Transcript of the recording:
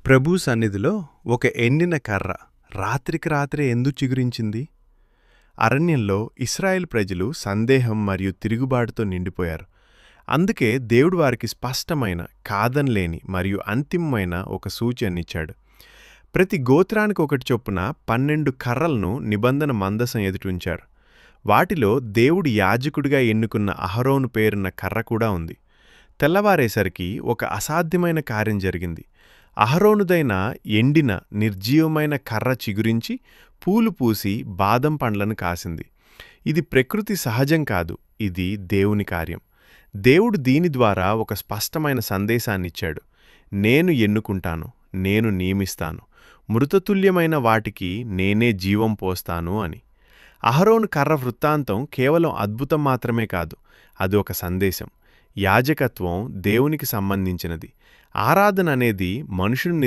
ప్రభు సన్నిధిలో ఒక ఎండిన కర్ర రాత్రికి రాత్రే ఎందుకు చిగురించింది? అరణ్యంలో ఇశ్రాయేలు ప్రజలు సందేహం మరియు తిరుగుబాటుతో నిండిపోయారు. అందుకే దేవుడు వారికి స్పష్టమైన, కాదనలేని మరియు అంతిమమైన ఒక సూచననిచ్చాడు. ప్రతి గోత్రానికి ఒకటి చొప్పున 12 కర్రలను నిబంధన మందసం ఎదుటుంచారు. వాటిలో దేవుడు యాజకుడిగా ఎన్నుకున్న అహరోను పేరున్న కర్ర కూడా ఉంది. తెల్లవారేసరికి ఒక అసాధ్యమైన కార్యం జరిగింది. అహరోనుదైన ఎండిన నిర్జీవమైన కర్ర చిగురించి పూలు పూసి బాదం పండ్లను కాసింది. ఇది ప్రకృతి సహజం కాదు, ఇది దేవుని కార్యం. దేవుడు దీని ద్వారా ఒక స్పష్టమైన సందేశాన్నిచ్చాడు. నేను ఎన్నుకుంటాను, నేను నియమిస్తాను, మృతతుల్యమైన వాటికి నేనే జీవం పోస్తాను అని. అహరోను కర్ర వృత్తాంతం కేవలం అద్భుతం మాత్రమే కాదు, అది ఒక సందేశం. యాజకత్వం దేవునికి సంబంధించినది. ఆరాధన అనేది మనుషుని